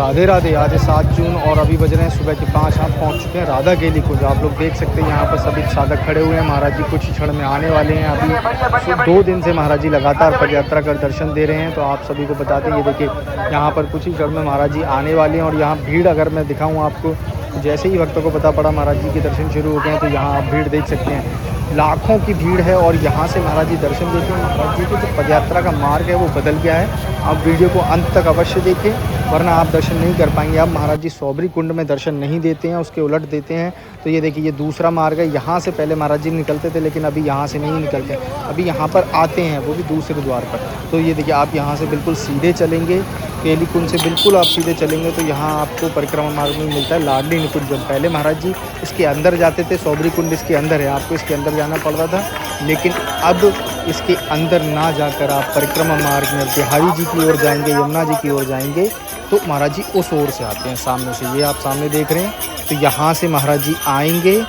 राधे राधे। आज 7 जून और अभी बज रहे हैं सुबह के 5। आप पहुंच चुके हैं राधा केली कुंज। आप लोग देख सकते हैं यहाँ पर सभी साधक खड़े हुए हैं। महाराज जी कुछ ही क्षण में आने वाले हैं। अभी 2 दिन से महाराज जी लगातार पदयात्रा कर दर्शन दे रहे हैं। तो आप सभी को बता दें, ये देखिए यहाँ पर कुछ ही क्षण में महाराज जी आने वाले हैं। और यहाँ भीड़ अगर मैं दिखाऊँ आपको, जैसे ही भक्तों को पता पड़ा महाराज जी के दर्शन शुरू हो गए हैं, तो यहाँ आप भीड़ देख सकते हैं, लाखों की भीड़ है। और यहाँ से महाराज जी दर्शन देखें। महाराज जी के जो पदयात्रा का मार्ग है वो बदल गया है। आप वीडियो को अंत तक अवश्य देखें, वरना आप दर्शन नहीं कर पाएंगे। अब महाराज जी सौबरी कुंड में दर्शन नहीं देते हैं, उसके उलट देते हैं। तो ये देखिए, ये दूसरा मार्ग है। यहाँ से पहले महाराज जी निकलते थे, लेकिन अभी यहाँ से नहीं निकलते, अभी यहाँ पर आते हैं, वो भी दूसरे द्वार पर। तो ये देखिए, आप यहाँ से बिल्कुल सीधे चलेंगे, केली कुंज से बिल्कुल आप सीधे चलेंगे तो यहाँ आपको परिक्रमा मार्ग में मिलता है लाडली निकुंज। पहले महाराज जी इसके अंदर जाते थे, सौबरी कुंड इसके अंदर है, आपको इसके अंदर जाना पड़ रहा था। लेकिन अब इसके अंदर ना जाकर आप परिक्रमा मार्ग में बिहारी जी की ओर जाएंगे, यमुना जी की ओर जाएंगे, तो महाराज जी उस ओर से आते हैं, सामने से। ये आप सामने देख रहे हैं, तो यहाँ से महाराज जी आएंगे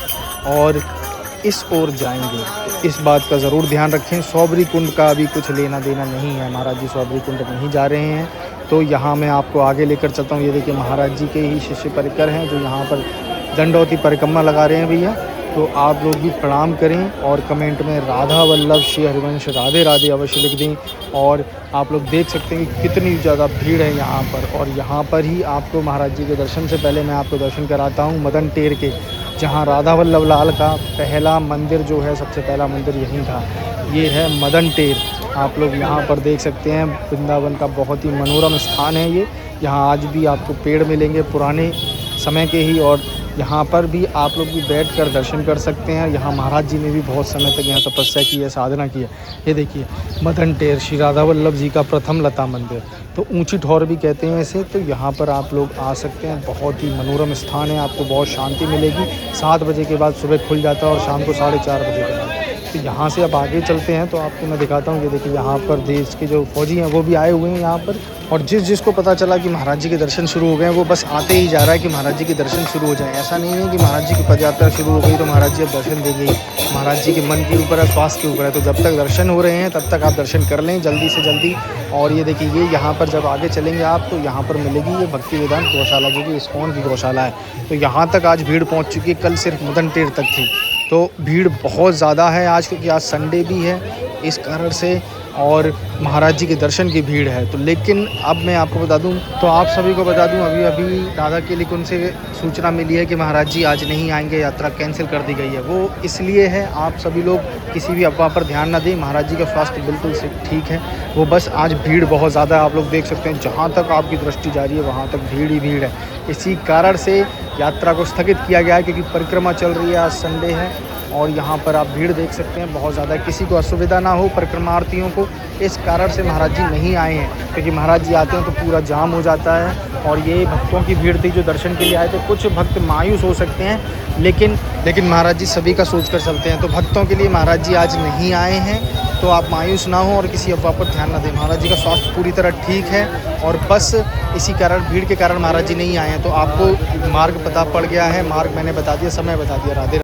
और इस ओर जाएंगे। तो इस बात का ज़रूर ध्यान रखें। सौबरी कुंड का अभी कुछ लेना देना नहीं है, महाराज जी सौबरी कुंड नहीं जा रहे हैं। तो यहाँ मैं आपको आगे लेकर चलता हूँ। ये देखिए, महाराज जी के ही शिष्य परिकर हैं जो यहाँ पर दंडवती परिक्रमा लगा रहे हैं भैया। तो आप लोग भी प्रणाम करें और कमेंट में राधा वल्लभ श्री हरिवंश राधे राधे अवश्य लिख दें। और आप लोग देख सकते हैं कि कितनी ज़्यादा भीड़ है यहाँ पर। और यहाँ पर ही आपको महाराज जी के दर्शन से पहले मैं आपको दर्शन कराता हूँ मदन टेर के, जहाँ राधा वल्लभ लाल का पहला मंदिर जो है, सबसे पहला मंदिर यहीं था। ये है मदन टेर। आप लोग यहाँ पर देख सकते हैं, वृंदावन का बहुत ही मनोरम स्थान है ये। यहाँ आज भी आपको पेड़ मिलेंगे पुराने समय के ही, और यहाँ पर भी आप लोग भी बैठकर दर्शन कर सकते हैं। यहाँ महाराज जी ने भी बहुत समय तक यहाँ तपस्या की है, साधना की है। ये देखिए, मदन टेर श्री राधा वल्लभ जी का प्रथम लता मंदिर, तो ऊंची ठौर भी कहते हैं इसे। तो यहाँ पर आप लोग आ सकते हैं, बहुत ही मनोरम स्थान है, आपको बहुत शांति मिलेगी। 7 बजे के बाद सुबह खुल जाता है और शाम को 4:30 बजे के बाद। तो यहाँ से अब आगे चलते हैं तो आपको मैं दिखाता हूँ। ये देखिए, यहाँ पर देश के जो फौजी हैं वो भी आए हुए हैं यहाँ पर। और जिसको पता चला कि महाराज जी के दर्शन शुरू हो गए हैं, वो बस आते ही जा रहा है कि महाराज जी के दर्शन शुरू हो जाएं। ऐसा नहीं है कि महाराज जी की पदयात्रा शुरू हो गई तो महाराज जी अब दर्शन देंगे ही। महाराज जी के मन के ऊपर है, स्वास्थ्य के ऊपर है। तो जब तक दर्शन हो रहे हैं तब तक आप दर्शन कर लें जल्दी से जल्दी। और ये देखिए, ये यहाँ पर जब आगे चलेंगे आप, तो यहाँ पर मिलेगी ये भक्ति वेदांत गौशाला, जो कि इस्कॉन की गौशाला है। तो यहाँ तक आज भीड़ पहुँच चुकी है, कल सिर्फ मदन टेर तक थी। तो भीड़ बहुत ज़्यादा है आज, क्योंकि आज संडे भी है, इस कारण से। और महाराज जी के दर्शन की भीड़ है। तो लेकिन अब मैं आपको बता दूं, तो आप सभी को बता दूं, अभी राधा केली कुंज से सूचना मिली है कि महाराज जी आज नहीं आएंगे, यात्रा कैंसिल कर दी गई है। वो इसलिए है, आप सभी लोग किसी भी अफवाह पर ध्यान ना दें। महाराज जी का स्वास्थ्य बिल्कुल से ठीक है, वो बस आज भीड़ बहुत ज़्यादा है। आप लोग देख सकते हैं, जहाँ तक आपकी दृष्टि जा रही है वहाँ तक भीड़ ही भीड़ है। इसी कारण से यात्रा को स्थगित किया गया है, क्योंकि परिक्रमा चल रही है, आज संडे है। और यहाँ पर आप भीड़ देख सकते हैं बहुत ज़्यादा, किसी को असुविधा ना हो परिक्रमार्थियों को, इस कारण से महाराज जी नहीं आए हैं। क्योंकि महाराज जी आते हैं तो पूरा जाम हो जाता है। और ये भक्तों की भीड़ थी जो दर्शन के लिए आए थे। कुछ भक्त मायूस हो सकते हैं, लेकिन महाराज जी सभी का सोच कर चलते हैं। तो भक्तों के लिए महाराज जी आज नहीं आए हैं, तो आप मायूस ना हो और किसी अफवाह पर ध्यान ना दें। महाराज जी का स्वास्थ्य पूरी तरह ठीक है, और बस इसी कारण, भीड़ के कारण महाराज जी नहीं आए हैं। तो आपको मार्ग पता पड़ गया है, मार्ग मैंने बता दिया, समय बता दिया। राधे।